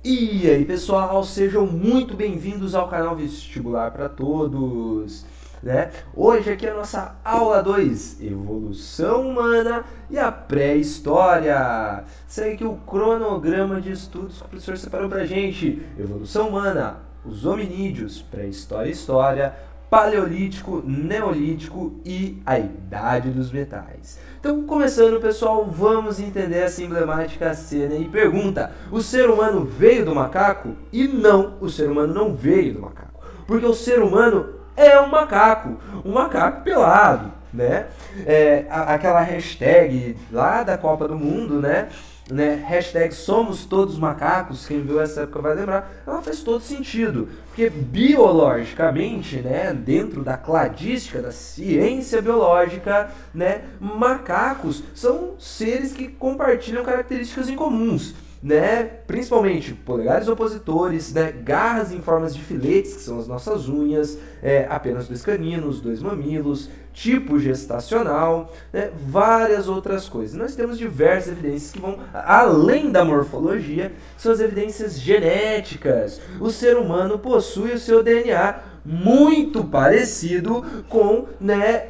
E aí pessoal, sejam muito bem-vindos ao canal Vestibular para Todos, né? Hoje aqui é a nossa aula 2, Evolução Humana e a Pré-História. Segue aqui o cronograma de estudos que o professor separou pra gente. Evolução Humana, os hominídeos, Pré-História e História, Paleolítico, Neolítico e a Idade dos Metais. Então, começando, pessoal, vamos entender essa emblemática cena e pergunta: o ser humano veio do macaco? E não, o ser humano não veio do macaco, porque o ser humano é um macaco pelado, né? Aquela hashtag lá da Copa do Mundo, né? Hashtag somos todos macacos, quem viu essa época vai lembrar, ela faz todo sentido, porque biologicamente, né, dentro da cladística, da ciência biológica, né, macacos são seres que compartilham características incomuns, né, principalmente polegares opositores, né, garras em formas de filetes, que são as nossas unhas, apenas 2 caninos, 2 mamilos, tipo gestacional, né, várias outras coisas. Nós temos diversas evidências que vão além da morfologia, que são as evidências genéticas. O ser humano possui o seu DNA muito parecido com, né,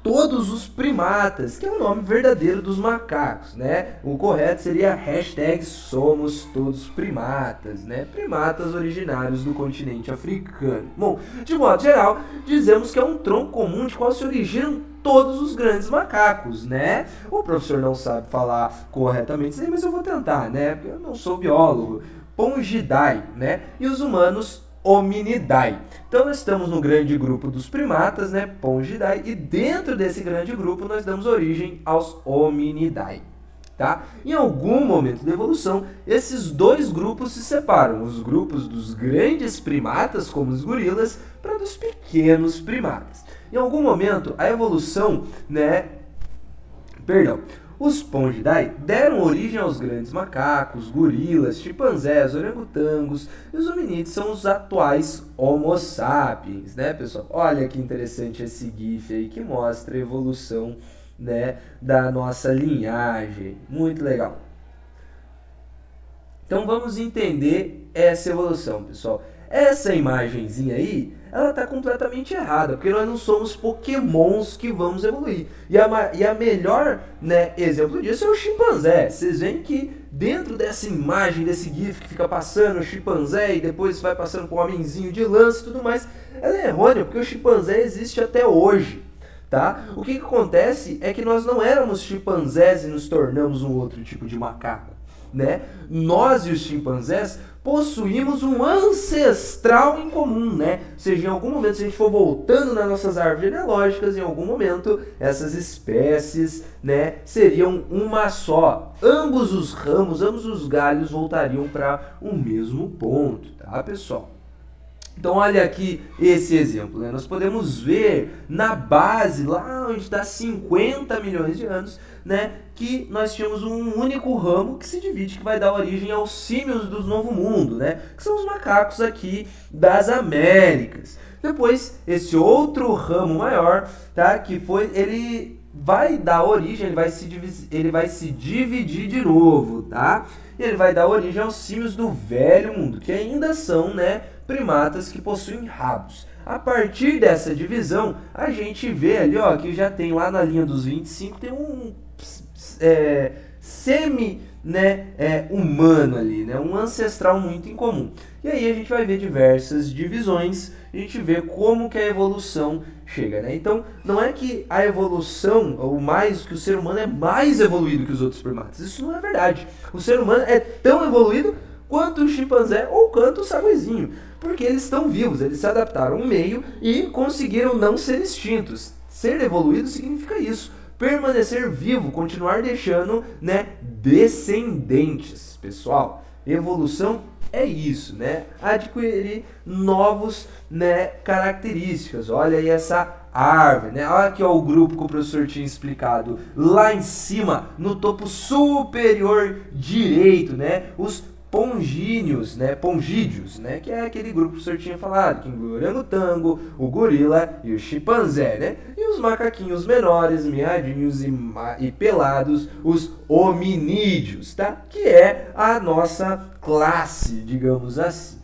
todos os primatas, que é o nome verdadeiro dos macacos, né? O correto seria hashtag somos todos primatas, né? Primatas originários do continente africano. Bom, de modo geral, dizemos que é um tronco comum de qual se originam todos os grandes macacos, né? O professor não sabe falar corretamente isso aí, mas eu vou tentar, né? Porque eu não sou biólogo. Pongidae, né? E os humanos Hominidae. Então nós estamos no grande grupo dos primatas, né, Pongidae, e dentro desse grande grupo nós damos origem aos Hominidae, tá? Em algum momento da evolução, esses dois grupos se separam, os grupos dos grandes primatas, como os gorilas, para dos pequenos primatas. Em algum momento, a evolução, os Pongidae deram origem aos grandes macacos, gorilas, chimpanzés, orangotangos, e os hominídeos são os atuais Homo sapiens, né, pessoal? Olha que interessante esse GIF aí que mostra a evolução, né, da nossa linhagem. Muito legal. Então vamos entender essa evolução, pessoal. Essa imagenzinha aí, ela está completamente errada, porque nós não somos pokémons que vamos evoluir. E a melhor, né, exemplo disso é o chimpanzé. Vocês veem que dentro dessa imagem, desse GIF que fica passando o chimpanzé e depois vai passando com o homenzinho de lança e tudo mais, ela é errônea, porque o chimpanzé existe até hoje. Tá? O que acontece é que nós não éramos chimpanzés e nos tornamos um outro tipo de macaco, né? Nós e os chimpanzés possuímos um ancestral em comum, né? Ou seja, em algum momento, se a gente for voltando nas nossas árvores genealógicas, em algum momento, essas espécies, né, seriam uma só. Ambos os ramos, ambos os galhos voltariam para o mesmo ponto, tá, pessoal? Então olha aqui esse exemplo, né? Nós podemos ver na base, lá onde está 50 milhões de anos, né, que nós tínhamos um único ramo que se divide, que vai dar origem aos símios do Novo Mundo, né, que são os macacos aqui das Américas. Depois, esse outro ramo maior, tá, que foi, ele vai dar origem, ele vai se dividir de novo, tá? E ele vai dar origem aos símios do Velho Mundo, que ainda são, né, primatas que possuem rabos. A partir dessa divisão, a gente vê ali, ó, que já tem lá na linha dos 25, tem um humano ali, né, um ancestral muito incomum. E aí a gente vai ver diversas divisões, a gente vê como que a evolução chega, né? Então, não é que a evolução, ou mais, que o ser humano é mais evoluído que os outros primatas. Isso não é verdade. O ser humano é tão evoluído quanto o chimpanzé ou quanto o saguizinho, porque eles estão vivos, eles se adaptaram ao meio e conseguiram não ser extintos. Ser evoluído significa isso, permanecer vivo, continuar deixando, né, descendentes, pessoal. Evolução é isso, né? Adquirir novos, né, características. Olha aí essa árvore, né? Olha aqui ó, o grupo que o professor tinha explicado. Lá em cima, no topo superior direito, né? Os pongíneos, né, pongídeos, né, que é aquele grupo que o senhor tinha falado, que inclui o orangotango, o gorila e o chimpanzé, né, e os macaquinhos menores, miadinhos e pelados, os hominídeos, tá, que é a nossa classe, digamos assim,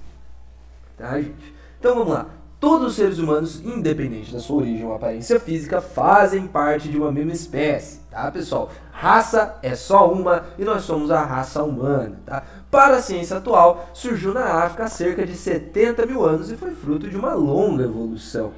tá, gente? Então vamos lá. Todos os seres humanos, independente da sua origem ou aparência física, fazem parte de uma mesma espécie, tá, pessoal? Raça é só uma e nós somos a raça humana, tá? Para a ciência atual, surgiu na África há cerca de 70 mil anos e foi fruto de uma longa evolução.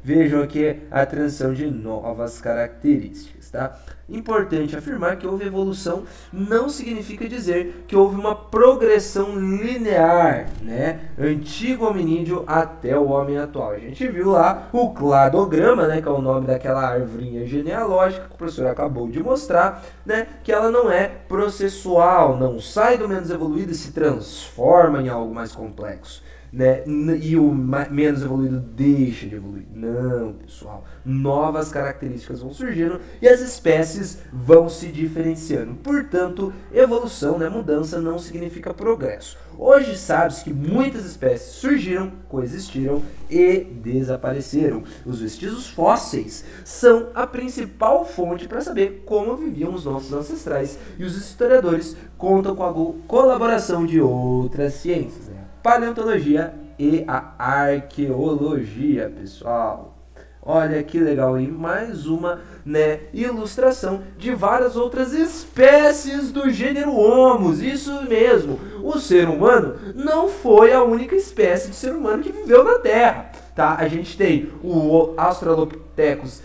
Vejam aqui a transição de novas características, tá? Importante afirmar que houve evolução não significa dizer que houve uma progressão linear, né? Antigo hominídeo até o homem atual. A gente viu lá o cladograma, né? Que é o nome daquela arvorinha genealógica que o professor acabou de mostrar, né? Que ela não é processual, não sai do menos evoluído e se transforma em algo mais complexo. Né? E o menos evoluído deixa de evoluir. Não, pessoal. Novas características vão surgindo e as espécies vão se diferenciando. Portanto, evolução, né, mudança, não significa progresso. Hoje sabe-se que muitas espécies surgiram, coexistiram e desapareceram. Os vestígios fósseis são a principal fonte para saber como viviam os nossos ancestrais. E os historiadores contam com a colaboração de outras ciências, né? Paleontologia e a arqueologia, pessoal. Olha que legal, hein? Mais uma, né, ilustração de várias outras espécies do gênero Homo. Isso mesmo, o ser humano não foi a única espécie de ser humano que viveu na Terra, tá? A gente tem o Australopithecus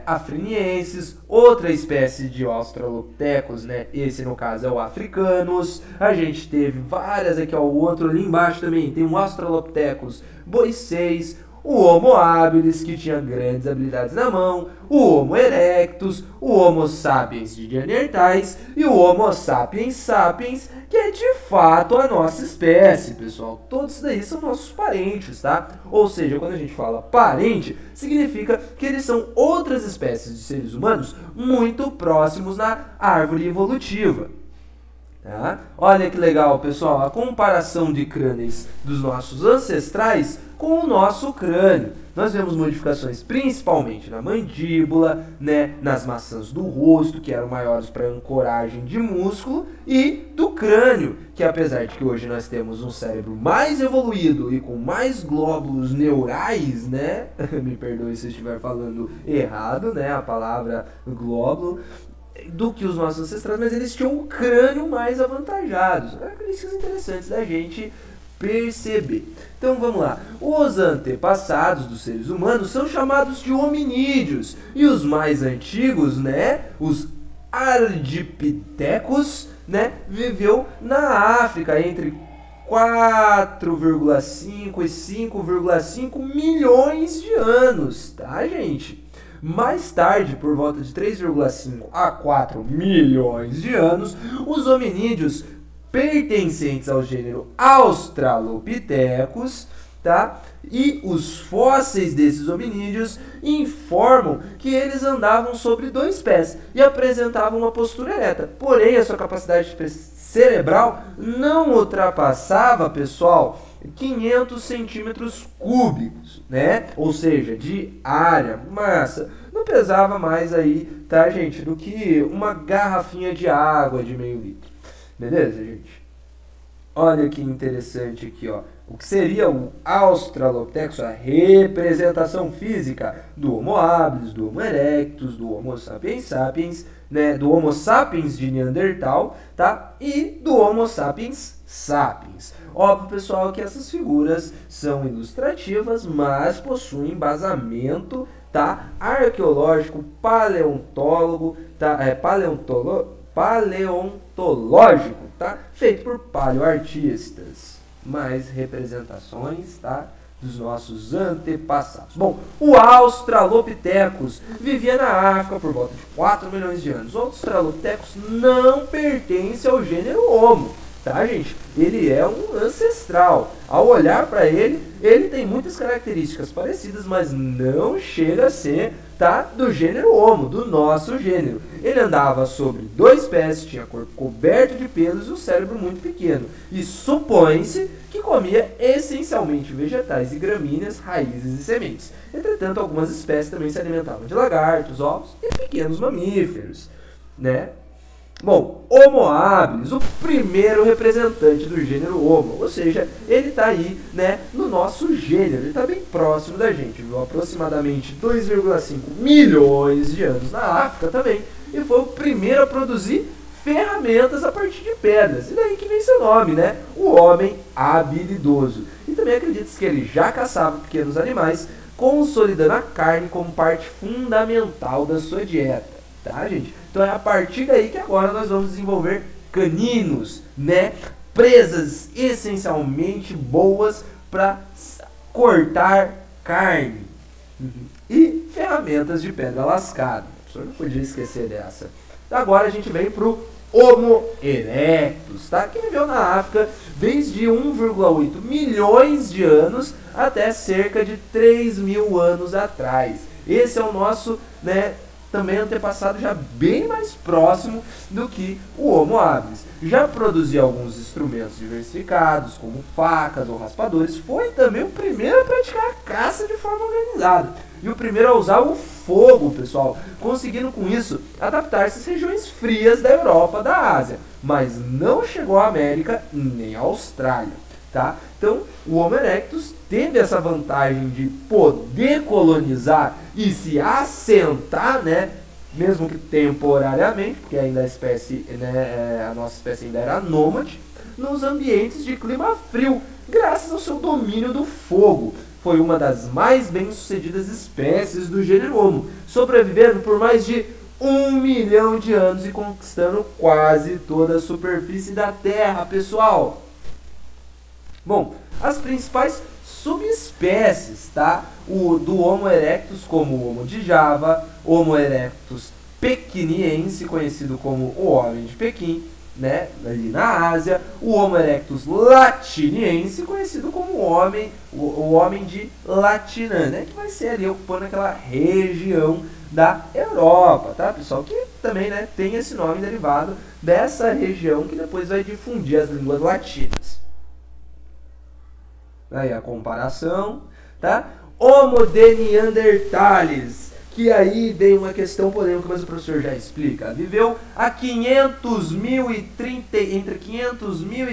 afriniensis, outra espécie de Australopithecus, né? Esse no caso é o africanus. A gente teve várias aqui, ó, o outro ali embaixo também tem o Australopithecus boisseis, o Homo habilis, que tinha grandes habilidades na mão, o Homo erectus, o Homo sapiens de Neandertais e o Homo sapiens sapiens, que é de fato a nossa espécie, pessoal. Todos daí são nossos parentes, tá? Ou seja, quando a gente fala parente, significa que eles são outras espécies de seres humanos muito próximos na árvore evolutiva. Tá? Olha que legal, pessoal, a comparação de crânios dos nossos ancestrais com o nosso crânio. Nós vemos modificações principalmente na mandíbula, né, nas maçãs do rosto, que eram maiores para ancoragem de músculo, e do crânio, que apesar de que hoje nós temos um cérebro mais evoluído e com mais glóbulos neurais, né, me perdoe se eu estiver falando errado, né, a palavra glóbulo, do que os nossos ancestrais, mas eles tinham um crânio mais avantajado. Características interessantes da gente perceber. Então vamos lá. Os antepassados dos seres humanos são chamados de hominídeos. E os mais antigos, né, os ardipithecus, né, viveu na África entre 4,5 e 5,5 milhões de anos, tá, gente? Mais tarde, por volta de 3,5 a 4 milhões de anos, os hominídeos pertencentes ao gênero Australopithecus, tá? E os fósseis desses hominídeos informam que eles andavam sobre dois pés e apresentavam uma postura ereta. Porém, a sua capacidade cerebral não ultrapassava, pessoal, 500 centímetros cúbicos, né? Ou seja, de área, massa. Não pesava mais aí, tá, gente, do que uma garrafinha de água de meio litro. Beleza, gente? Olha que interessante aqui, ó. O que seria o Australopithecus, a representação física do Homo habilis, do Homo erectus, do Homo sapiens sapiens, né, do Homo sapiens de Neandertal, tá? E do Homo sapiens sapiens. Óbvio, pessoal, que essas figuras são ilustrativas, mas possuem embasamento, tá, arqueológico, paleontólogo, tá, paleontológico, tá, feito por paleoartistas. Mais representações, tá, dos nossos antepassados. Bom, o Australopithecus vivia na África por volta de 4 milhões de anos. O Australopithecus não pertence ao gênero Homo, tá, gente? Ele é um ancestral. Ao olhar para ele, ele tem muitas características parecidas, mas não chega a ser, tá? Do gênero Homo, do nosso gênero. Ele andava sobre 2 pés, tinha corpo coberto de pelos e um cérebro muito pequeno. E supõe-se que comia essencialmente vegetais e gramíneas, raízes e sementes. Entretanto, algumas espécies também se alimentavam de lagartos, ovos e pequenos mamíferos, né? Bom, Homo habilis, o primeiro representante do gênero Homo, ou seja, ele está aí, né, no nosso gênero, ele está bem próximo da gente, viu? Aproximadamente 2,5 milhões de anos na África também, e foi o primeiro a produzir ferramentas a partir de pedras, e daí que vem seu nome, né, o homem habilidoso. E também acredita-se que ele já caçava pequenos animais, consolidando a carne como parte fundamental da sua dieta. Tá, gente? Então é a partir daí que agora nós vamos desenvolver caninos, né? Presas essencialmente boas para cortar carne. E ferramentas de pedra lascada. O professor não podia esquecer dessa. Agora a gente vem para o Homo erectus, tá? Que viveu na África desde 1,8 milhões de anos até cerca de 3 mil anos atrás. Esse é o nosso, né, também antepassado já bem mais próximo do que o Homo habilis. Já produzia alguns instrumentos diversificados, como facas ou raspadores. Foi também o primeiro a praticar a caça de forma organizada. E o primeiro a usar o fogo, pessoal, conseguindo com isso adaptar-se às regiões frias da Europa, da Ásia. Mas não chegou à América nem à Austrália. Tá? Então, o Homo erectus teve essa vantagem de poder colonizar e se assentar, né, mesmo que temporariamente, porque ainda a espécie, né, a nossa espécie ainda era nômade, nos ambientes de clima frio, graças ao seu domínio do fogo. Foi uma das mais bem-sucedidas espécies do gênero Homo, sobrevivendo por mais de 1 milhão de anos e conquistando quase toda a superfície da Terra, pessoal. Bom, as principais subespécies, tá? Do Homo erectus, como o Homo de Java, Homo erectus pequiniense, conhecido como o homem de Pequim, né? Ali na Ásia, o Homo erectus latiniense, conhecido como o homem de Latina, né? Que vai ser ali ocupando aquela região da Europa, tá, pessoal? Que também, né, tem esse nome derivado dessa região que depois vai difundir as línguas latinas. Aí a comparação, tá? Homo de Neanderthalis, que aí vem uma questão polêmica, mas o professor já explica. Viveu há entre 500 mil e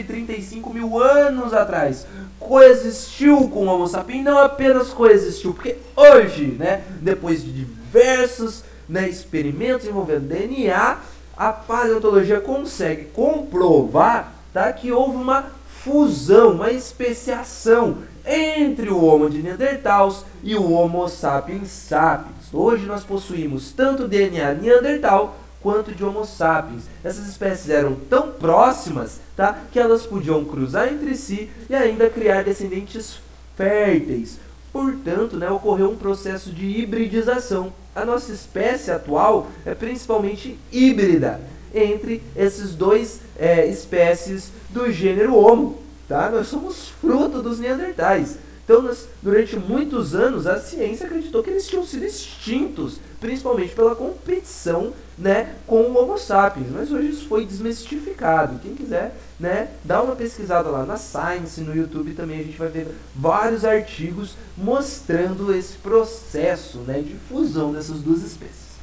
35 mil anos atrás. Coexistiu com o Homo sapiens, não apenas coexistiu, porque hoje, né, depois de diversos, né, experimentos envolvendo DNA, a paleontologia consegue comprovar, tá, que houve uma fusão, uma especiação entre o Homo de Neanderthals e o Homo sapiens sapiens. Hoje nós possuímos tanto DNA Neandertal quanto de Homo sapiens. Essas espécies eram tão próximas, tá, que elas podiam cruzar entre si e ainda criar descendentes férteis. Portanto, né, ocorreu um processo de hibridização. A nossa espécie atual é principalmente híbrida entre esses dois espécies do gênero Homo, tá? Nós somos fruto dos Neandertais. Então, durante muitos anos, a ciência acreditou que eles tinham sido extintos, principalmente pela competição, né, com o Homo sapiens. Mas hoje isso foi desmistificado. Quem quiser, né, dá uma pesquisada lá na Science, no YouTube também a gente vai ver vários artigos mostrando esse processo, né, de fusão dessas duas espécies.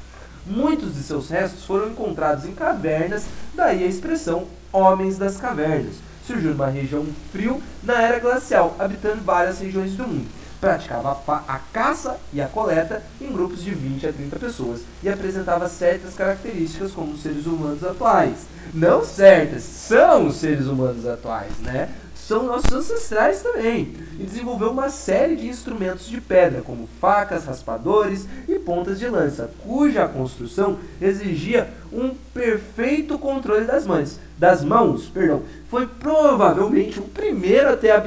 Muitos de seus restos foram encontrados em cavernas, daí a expressão homens das cavernas. Surgiu numa região frio na era glacial, habitando várias regiões do mundo. Praticava a caça e a coleta em grupos de 20 a 30 pessoas e apresentava certas características como os seres humanos atuais. Não certas, são os seres humanos atuais, né? São nossos ancestrais também. E desenvolveu uma série de instrumentos de pedra, como facas, raspadores e pontas de lança, cuja construção exigia um perfeito controle das mãos. Foi provavelmente o primeiro a ter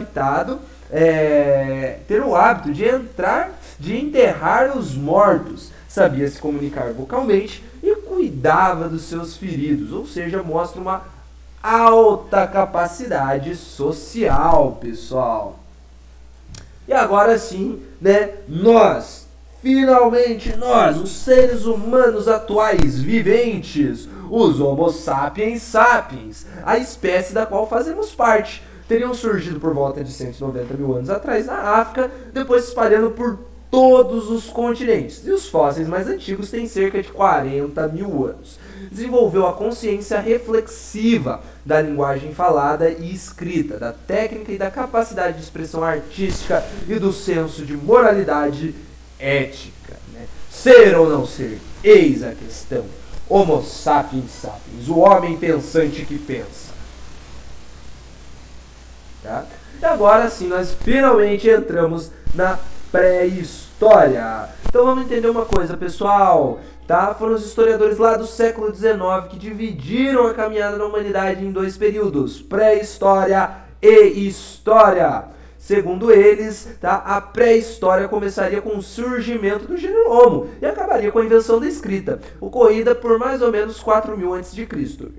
ter o hábito de enterrar os mortos. Sabia se comunicar vocalmente e cuidava dos seus feridos, ou seja, mostra uma alta capacidade social, pessoal. E agora sim, né, nós, finalmente nós, os seres humanos atuais, viventes, os Homo sapiens sapiens, a espécie da qual fazemos parte, teriam surgido por volta de 190 mil anos atrás na África, depois se espalhando por todos os continentes. E os fósseis mais antigos têm cerca de 40 mil anos. Desenvolveu a consciência reflexiva da linguagem falada e escrita, da técnica e da capacidade de expressão artística e do senso de moralidade ética. Né? Ser ou não ser, eis a questão. Homo sapiens sapiens, o homem pensante que pensa. Tá? E agora sim, nós finalmente entramos na pré-história. Então vamos entender uma coisa, pessoal. Tá? Foram os historiadores lá do século XIX que dividiram a caminhada da humanidade em dois períodos, pré-história e história. Segundo eles, tá, a pré-história começaria com o surgimento do gênero Homo e acabaria com a invenção da escrita, ocorrida por mais ou menos 4.000 a.C.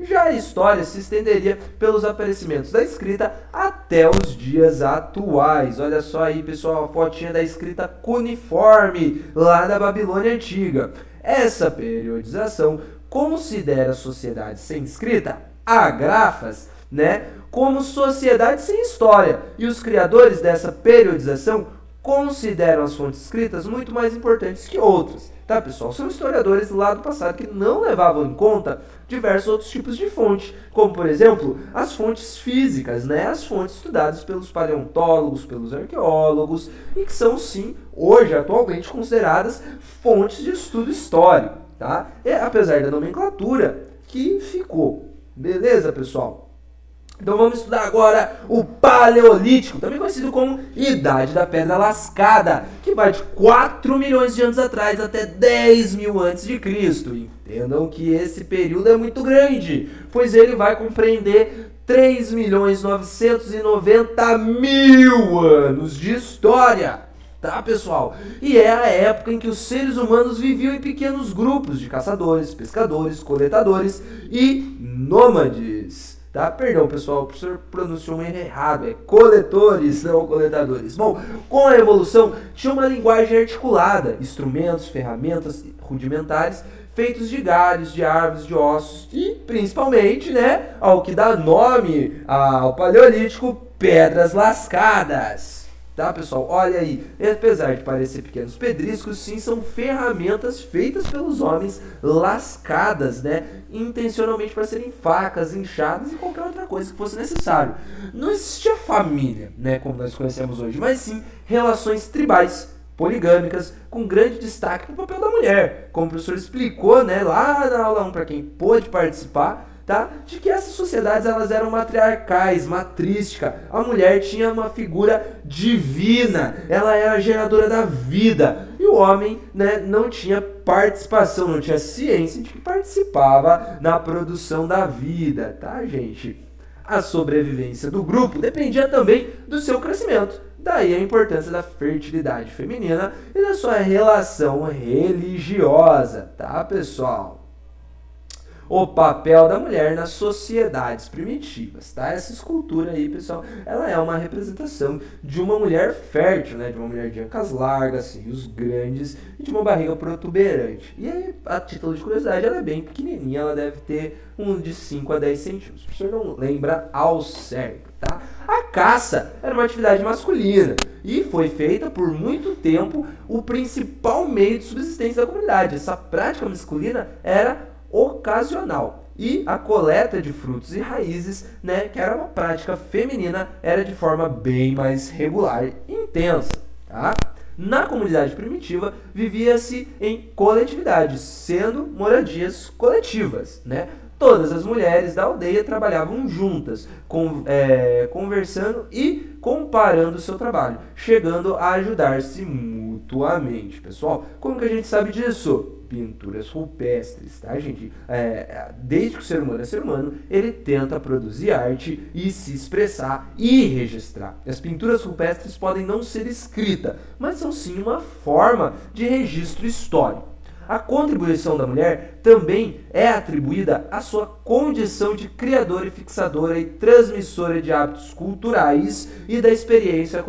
Já a história se estenderia pelos aparecimentos da escrita até os dias atuais. Olha só aí, pessoal, a fotinha da escrita cuneiforme lá da Babilônia Antiga. Essa periodização considera a sociedade sem escrita, agrafas, né, como sociedade sem história, e os criadores dessa periodização consideram as fontes escritas muito mais importantes que outras. Tá, pessoal? São historiadores lá do passado que não levavam em conta diversos outros tipos de fonte, como, por exemplo, as fontes físicas, né? As fontes estudadas pelos paleontólogos, pelos arqueólogos, e que são, sim, hoje, atualmente, consideradas fontes de estudo histórico, tá? Apesar da nomenclatura que ficou. Beleza, pessoal? Então vamos estudar agora o Paleolítico, também conhecido como Idade da Pedra Lascada, que vai de 4 milhões de anos atrás até 10 mil antes de Cristo. Entendam que esse período é muito grande, pois ele vai compreender 3.990.000 anos de história. Tá, pessoal? E é a época em que os seres humanos viviam em pequenos grupos de caçadores, pescadores, coletadores e nômades. Tá? Perdão, pessoal, o professor pronunciou um erro errado, é coletores, não coletadores. Bom, com a evolução, tinha uma linguagem articulada, instrumentos, ferramentas rudimentares, feitos de galhos, de árvores, de ossos e, principalmente, né, ao que dá nome ao Paleolítico, pedras lascadas. Tá, pessoal? Olha aí, apesar de parecer pequenos pedriscos, sim, são ferramentas feitas pelos homens lascadas, né? Intencionalmente para serem facas, enxadas e qualquer outra coisa que fosse necessário. Não existia família, né, como nós conhecemos hoje, mas sim relações tribais, poligâmicas, com grande destaque para o papel da mulher. Como o professor explicou, né, lá na aula 1, para quem pôde participar, tá? De que essas sociedades elas eram matriarcais, matrística. A mulher tinha uma figura divina, ela era a geradora da vida. E o homem, né, não tinha participação, não tinha ciência de que participava na produção da vida, tá, gente? A sobrevivência do grupo dependia também do seu crescimento. Daí a importância da fertilidade feminina e da sua relação religiosa, tá, pessoal? O papel da mulher nas sociedades primitivas, tá? Essa escultura aí, pessoal, ela é uma representação de uma mulher fértil, né? De uma mulher de ancas largas, seios grandes e de uma barriga protuberante. E aí, a título de curiosidade, ela é bem pequenininha, ela deve ter de 5 a 10 centímetros. O professor não lembra ao certo, tá? A caça era uma atividade masculina e foi feita por muito tempo o principal meio de subsistência da comunidade. Essa prática masculina era ocasional. E a coleta de frutos e raízes, né, que era uma prática feminina, era de forma bem mais regular e intensa, tá? Na comunidade primitiva, vivia-se em coletividade, sendo moradias coletivas, né? Todas as mulheres da aldeia trabalhavam juntas, conversando e comparando o seu trabalho, chegando a ajudar-se mutuamente. Pessoal, como que a gente sabe disso? Pinturas rupestres, tá, gente? Desde que o ser humano é ser humano, ele tenta produzir arte e se expressar e registrar. As pinturas rupestres podem não ser escritas, mas são sim uma forma de registro histórico. A contribuição da mulher também é atribuída à sua condição de criadora e fixadora e transmissora de hábitos culturais e da experiência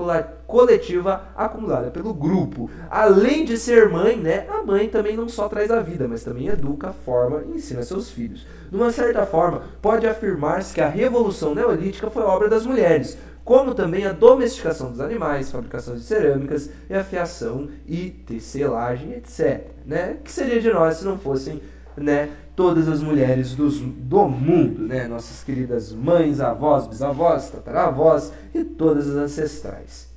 coletiva acumulada pelo grupo. Além de ser mãe, né, a mãe também não só traz a vida, mas também educa, forma e ensina seus filhos. De uma certa forma, pode afirmar-se que a Revolução Neolítica foi obra das mulheres, como também a domesticação dos animais, fabricação de cerâmicas e a fiação e tecelagem, etc. Né? Que seria de nós se não fossem, né, todas as mulheres do mundo, né? Nossas queridas mães, avós, bisavós, tataravós e todas as ancestrais.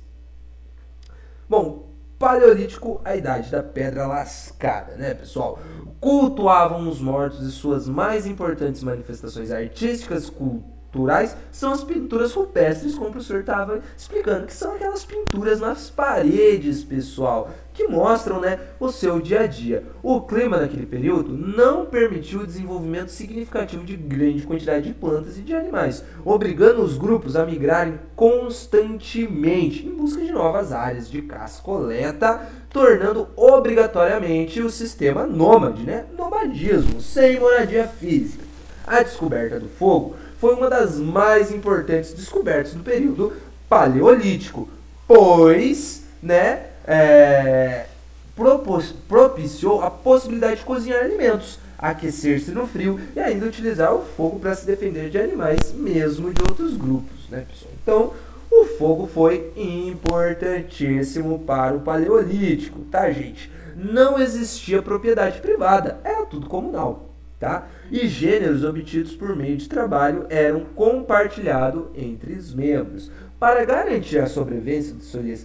Bom, Paleolítico, a idade da pedra lascada, né, pessoal? Cultuavam os mortos e suas mais importantes manifestações artísticas, culturais, são as pinturas rupestres, como o professor estava explicando, que são aquelas pinturas nas paredes, pessoal, que mostram, né, o seu dia a dia. O clima daquele período não permitiu o desenvolvimento significativo de grande quantidade de plantas e de animais, obrigando os grupos a migrarem constantemente em busca de novas áreas de caça-coleta, tornando obrigatoriamente o sistema nômade, né, nomadismo, sem moradia física. A descoberta do fogo foi uma das mais importantes descobertas do período paleolítico, pois, né, propiciou a possibilidade de cozinhar alimentos, aquecer-se no frio e ainda utilizar o fogo para se defender de animais, mesmo de outros grupos, né, pessoal? Então, o fogo foi importantíssimo para o paleolítico, tá, gente? Não existia propriedade privada, era tudo comunal. Tá? E gêneros obtidos por meio de trabalho eram compartilhados entre os membros. Para garantir a sobrevivência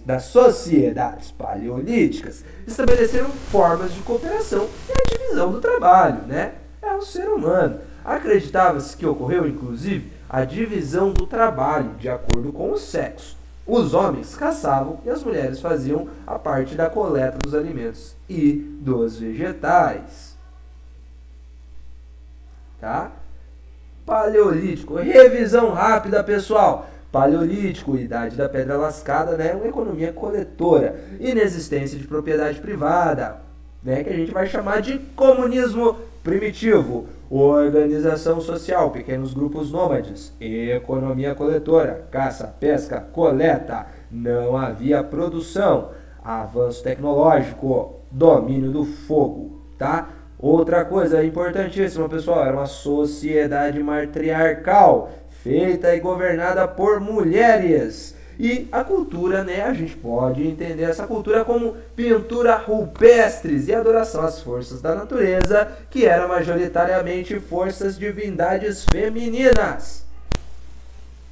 das sociedades paleolíticas, estabeleceram formas de cooperação e a divisão do trabalho, né? É o ser humano. Acreditava-se que ocorreu, inclusive, a divisão do trabalho de acordo com o sexo. Os homens caçavam e as mulheres faziam a parte da coleta dos alimentos e dos vegetais. Tá? Paleolítico, revisão rápida, pessoal. Paleolítico, idade da pedra lascada, né? Uma economia coletora, inexistência de propriedade privada, né? Que a gente vai chamar de comunismo primitivo, organização social, pequenos grupos nômades, economia coletora, caça, pesca, coleta, não havia produção, avanço tecnológico, domínio do fogo, tá? Outra coisa importantíssima, pessoal, era uma sociedade matriarcal, feita e governada por mulheres. E a cultura, né, a gente pode entender essa cultura como pintura rupestres e adoração às forças da natureza, que eram majoritariamente forças divindades femininas.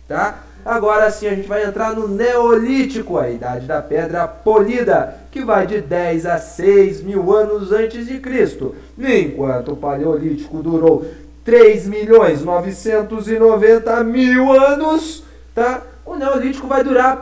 Tá? Agora sim a gente vai entrar no Neolítico, a idade da pedra polida, que vai de 10 a 6 mil anos antes de Cristo, enquanto o Paleolítico durou 3.990.000 anos, tá? O Neolítico vai durar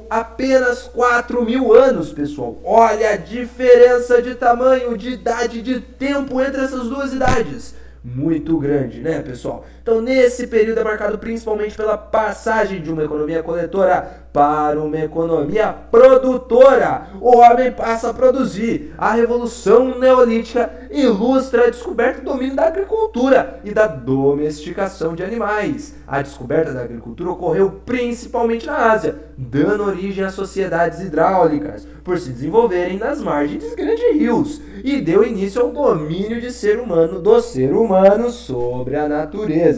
apenas 4 mil anos, pessoal. Olha a diferença de tamanho, de idade, de tempo entre essas duas idades. Muito grande, né, pessoal? Então, nesse período é marcado principalmente pela passagem de uma economia coletora para uma economia produtora. O homem passa a produzir. A Revolução Neolítica ilustra a descoberta do domínio da agricultura e da domesticação de animais. A descoberta da agricultura ocorreu principalmente na Ásia, dando origem a sociedades hidráulicas, por se desenvolverem nas margens de grandes rios, e deu início ao domínio do ser humano sobre a natureza.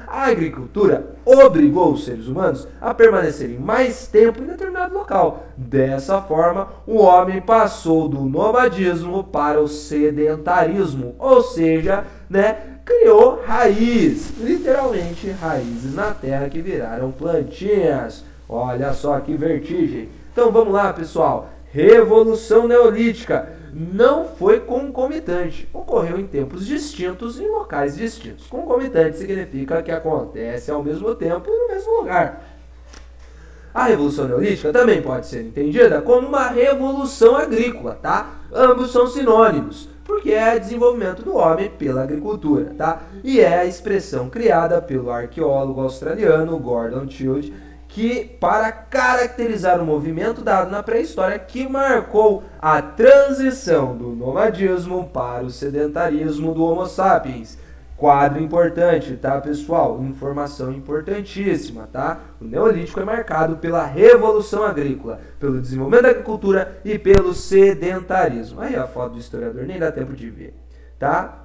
A agricultura obrigou os seres humanos a permanecerem mais tempo em determinado local. Dessa forma, o homem passou do nomadismo para o sedentarismo, ou seja, né, criou raiz, literalmente raízes na terra que viraram plantinhas. Olha só que vertigem. Então vamos lá, pessoal. Revolução Neolítica não foi concomitante, ocorreu em tempos distintos e em locais distintos. Concomitante significa que acontece ao mesmo tempo e no mesmo lugar. A Revolução Neolítica também pode ser entendida como uma revolução agrícola, tá? Ambos são sinônimos, porque é desenvolvimento do homem pela agricultura, tá? E é a expressão criada pelo arqueólogo australiano Gordon Childe, que para caracterizar o movimento dado na pré-história que marcou a transição do nomadismo para o sedentarismo do Homo sapiens, Quadro importante, tá, pessoal? Informação importantíssima, tá? O Neolítico é marcado pela Revolução Agrícola, pelo desenvolvimento da agricultura e pelo sedentarismo. Aí a foto do historiador, nem dá tempo de ver, tá?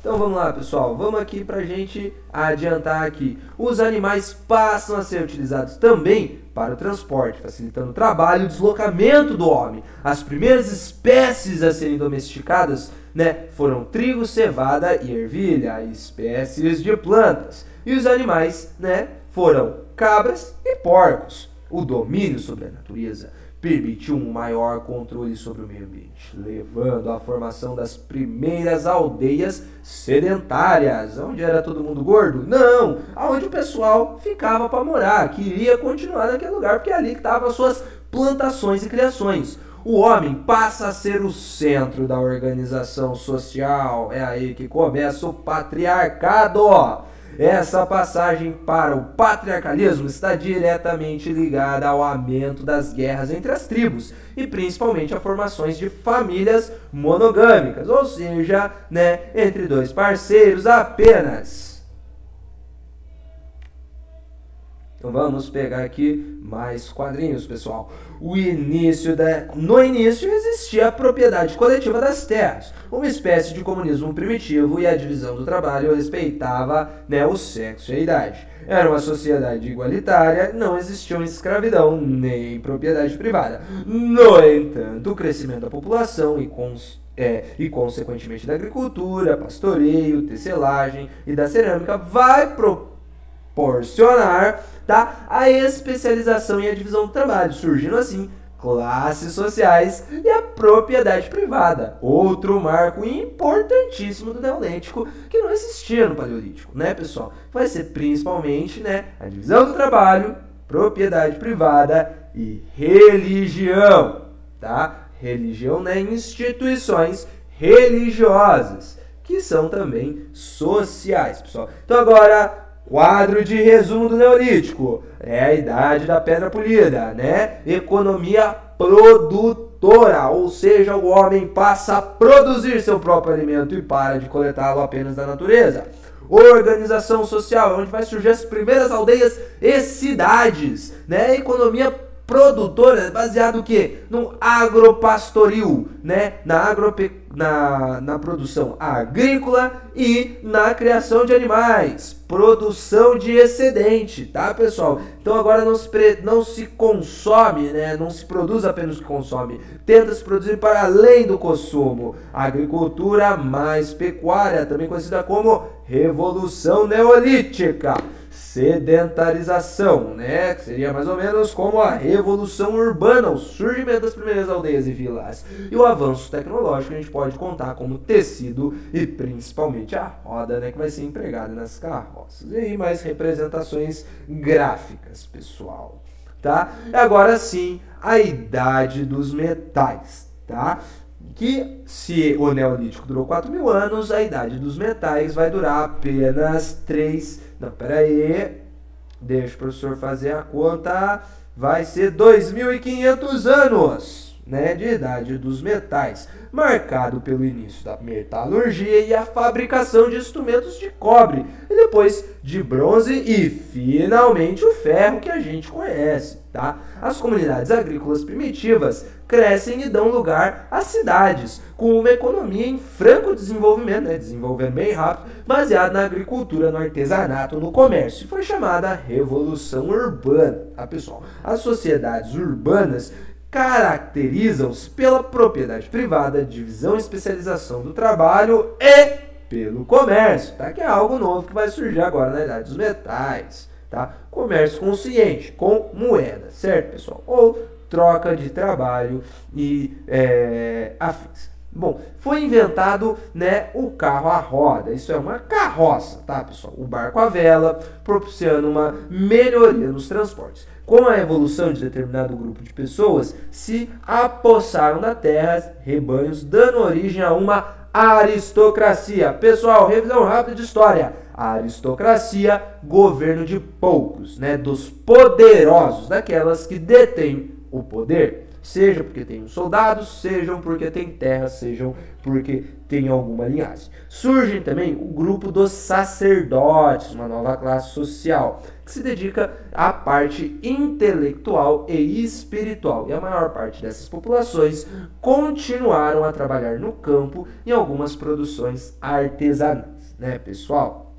Então vamos lá, pessoal, vamos aqui para a gente adiantar aqui. Os animais passam a ser utilizados também para o transporte, facilitando o trabalho e o deslocamento do homem. As primeiras espécies a serem domesticadas, né, foram trigo, cevada e ervilha, espécies de plantas. E os animais, né, foram cabras e porcos. O domínio sobre a natureza permitiu um maior controle sobre o meio ambiente, levando à formação das primeiras aldeias sedentárias. Onde era todo mundo gordo? Não! Onde o pessoal ficava para morar, queria continuar naquele lugar, porque é ali que estavam as suas plantações e criações. O homem passa a ser o centro da organização social. É aí que começa o patriarcado. Essa passagem para o patriarcalismo está diretamente ligada ao aumento das guerras entre as tribos e principalmente a formações de famílias monogâmicas, ou seja, né, entre dois parceiros apenas. Então vamos pegar aqui mais quadrinhos, pessoal. No início existia a propriedade coletiva das terras, uma espécie de comunismo primitivo, e a divisão do trabalho respeitava, né, o sexo e a idade. Era uma sociedade igualitária, não existia escravidão nem propriedade privada. No entanto, o crescimento da população e consequentemente da agricultura, pastoreio, tecelagem e da cerâmica vai proporcionar, tá, a especialização e a divisão do trabalho, surgindo assim classes sociais e a propriedade privada. Outro marco importantíssimo do Neolítico que não existia no Paleolítico, né, pessoal? Vai ser principalmente, né, a divisão do trabalho, propriedade privada e religião, tá? Religião, né, instituições religiosas, que são também sociais, pessoal. Então agora, quadro de resumo do Neolítico. É a idade da pedra polida, né? Economia produtora, ou seja, o homem passa a produzir seu próprio alimento e para de coletá-lo apenas da natureza. Organização social, onde vai surgir as primeiras aldeias e cidades, né? Economia produtora, baseado o quê? No agropastoril, né? Na produção agrícola e na criação de animais, produção de excedente, tá, pessoal? Então agora não se consome, né? Não se produz apenas o que consome, tenta se produzir para além do consumo. Agricultura mais pecuária, também conhecida como Revolução Neolítica. Sedentarização, né? Que seria mais ou menos como a revolução urbana, o surgimento das primeiras aldeias e vilas. E o avanço tecnológico a gente pode contar como tecido e principalmente a roda, né, que vai ser empregada nas carroças. E aí mais representações gráficas, pessoal, tá? Agora sim, a idade dos metais, tá? Que se o Neolítico durou 4.000 anos, a idade dos metais vai durar apenas 3... Não, peraí, deixa o professor fazer a conta, vai ser 2.500 anos, né, de idade dos metais, marcado pelo início da metalurgia e a fabricação de instrumentos de cobre, e depois de bronze e finalmente o ferro que a gente conhece, tá? As comunidades agrícolas primitivas crescem e dão lugar às cidades, com uma economia em franco desenvolvimento, né, desenvolvendo bem rápido, baseada na agricultura, no artesanato, no comércio. Foi chamada Revolução Urbana, tá, pessoal? As sociedades urbanas caracterizam-se pela propriedade privada, divisão e especialização do trabalho e pelo comércio, tá? Que é algo novo que vai surgir agora na idade dos metais, tá? Comércio consciente, com moeda, certo, pessoal? Ou troca de trabalho e afins. Bom, foi inventado, né, o carro à roda, isso é uma carroça, tá, pessoal? O barco à vela, propiciando uma melhoria nos transportes. Com a evolução de determinado grupo de pessoas, se apossaram da terra rebanhos, dando origem a uma aristocracia. Pessoal, revisão rápida de história. A aristocracia, governo de poucos, né, dos poderosos, daquelas que detêm o poder. Seja porque tem soldados, sejam porque tem terra, sejam porque tem alguma linhagem. Surge também o grupo dos sacerdotes, uma nova classe social, que se dedica à parte intelectual e espiritual. E a maior parte dessas populações continuaram a trabalhar no campo em algumas produções artesanais, né, pessoal?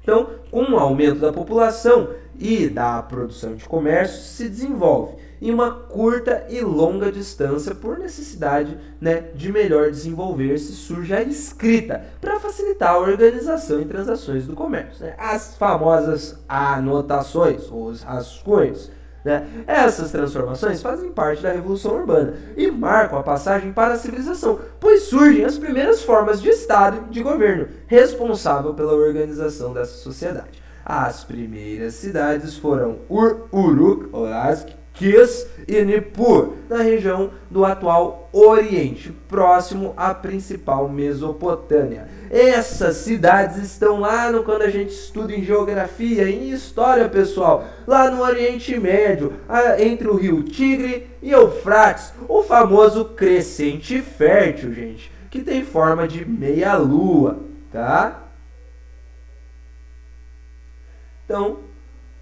Então, com o aumento da população e da produção de comércio, se desenvolve em uma curta e longa distância por necessidade, né, de melhor desenvolver-se, surge a escrita para facilitar a organização e transações do comércio, né? As famosas anotações, ou os rascunhos, né? Essas transformações fazem parte da Revolução Urbana e marcam a passagem para a civilização, pois surgem as primeiras formas de Estado e de governo responsável pela organização dessa sociedade. As primeiras cidades foram Uruk, Orazk, Kish e Nippur, na região do atual Oriente, próximo à principal Mesopotâmia. Essas cidades estão lá quando a gente estuda em geografia e em história, pessoal, lá no Oriente Médio, entre o rio Tigre e Eufrates, o famoso crescente fértil, gente, que tem forma de meia-lua, tá? Então,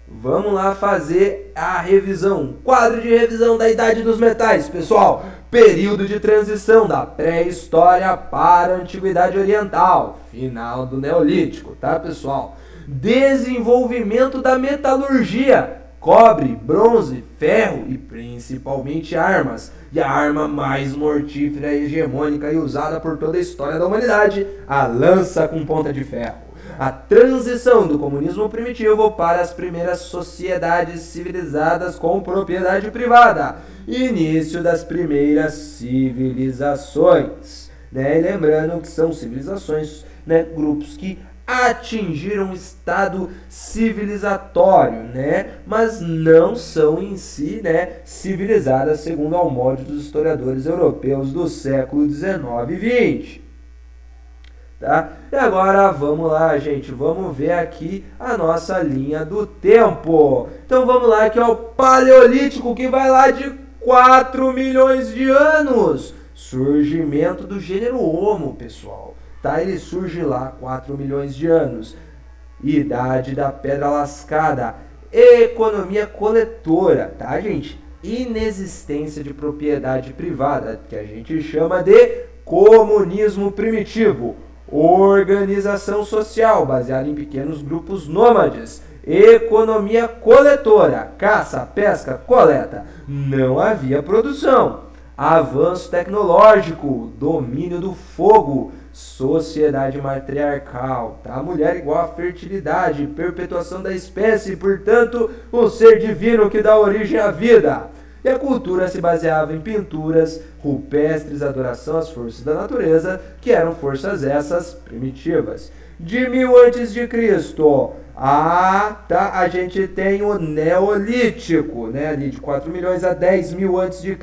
vamos lá fazer a revisão. Quadro de revisão da Idade dos Metais, pessoal. Período de transição da pré-história para a Antiguidade Oriental. Final do Neolítico, tá, pessoal? Desenvolvimento da metalurgia. Cobre, bronze, ferro e principalmente armas. E a arma mais mortífera e hegemônica e usada por toda a história da humanidade, a lança com ponta de ferro. A transição do comunismo primitivo para as primeiras sociedades civilizadas com propriedade privada. Início das primeiras civilizações, né? E lembrando que são civilizações, né? Grupos que atingiram o estado civilizatório, né? Mas não são em si, né, civilizadas segundo ao molde dos historiadores europeus do século XIX e XX. Tá? E agora vamos lá, gente, vamos ver aqui a nossa linha do tempo. Então vamos lá, que é o Paleolítico, que vai lá de 4 milhões de anos. Surgimento do gênero Homo, pessoal. Tá? Ele surge lá 4 milhões de anos. Idade da Pedra Lascada. Economia coletora, tá, gente? Inexistência de propriedade privada, que a gente chama de comunismo primitivo. Organização social, baseada em pequenos grupos nômades. Economia coletora, caça, pesca, coleta. Não havia produção. Avanço tecnológico, domínio do fogo. Sociedade matriarcal, tá? Mulher igual à fertilidade, perpetuação da espécie, portanto, um ser divino que dá origem à vida. E a cultura se baseava em pinturas rupestres, adoração às forças da natureza, que eram forças essas primitivas. De 1000 a.C., a gente tem o Neolítico, né, ali de 4 milhões a 10 mil a.C.,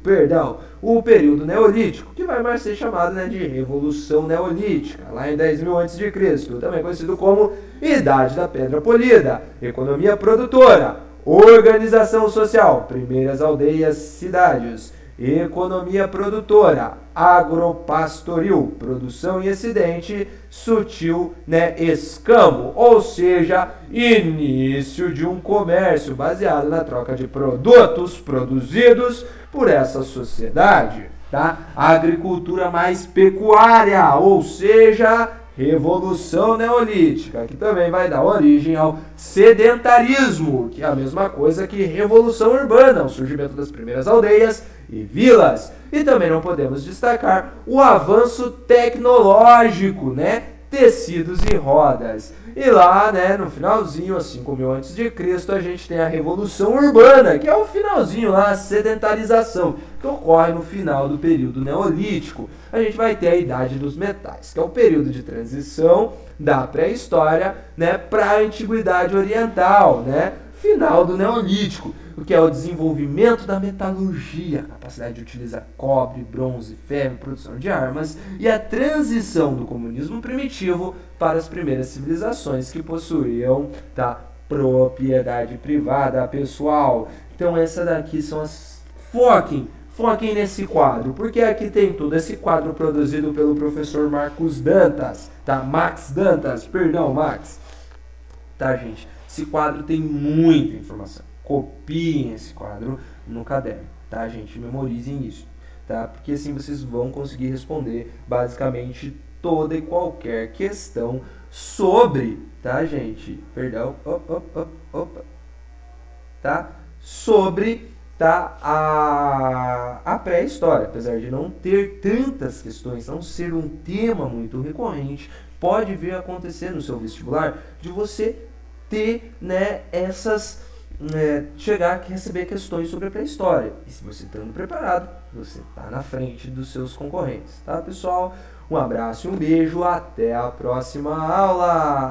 perdão, o período Neolítico, que vai mais ser chamado, né, de Revolução Neolítica, lá em 10 mil a.C., também conhecido como Idade da Pedra Polida, economia produtora, organização social, primeiras aldeias, cidades, economia produtora, agropastoril, produção em excedente, sutil, né, escambo, ou seja, início de um comércio baseado na troca de produtos produzidos por essa sociedade, tá? Agricultura mais pecuária, ou seja, Revolução Neolítica, que também vai dar origem ao sedentarismo, que é a mesma coisa que Revolução Urbana, o surgimento das primeiras aldeias e vilas. E também não podemos destacar o avanço tecnológico, né? Tecidos e rodas. E lá, né, no finalzinho, a 5 mil a.C., a gente tem a Revolução Urbana, que é o finalzinho lá, a sedentarização, que ocorre no final do período Neolítico. A gente vai ter a Idade dos Metais, que é o período de transição da pré-história, né, para a Antiguidade Oriental, né, final do Neolítico, o que é o desenvolvimento da metalurgia, a capacidade de utilizar cobre, bronze, ferro, produção de armas, e a transição do comunismo primitivo para as primeiras civilizações que possuíam, tá, propriedade privada, pessoal. Então essa daqui são as Foquem nesse quadro, porque aqui tem todo esse quadro produzido pelo professor Marcos Dantas, tá? Max Dantas, perdão, Max. Tá, gente? Esse quadro tem muita informação. Copiem esse quadro no caderno, tá, gente? Memorizem isso, tá? Porque assim vocês vão conseguir responder basicamente toda e qualquer questão sobre, tá, gente? Perdão, opa, tá? Sobre, tá, a pré-história. Apesar de não ter tantas questões, não ser um tema muito recorrente, pode vir a acontecer no seu vestibular de você ter, né, essas... chegar a receber questões sobre a pré-história. E se você estando preparado, você está na frente dos seus concorrentes, tá, pessoal? Um abraço e um beijo, até a próxima aula!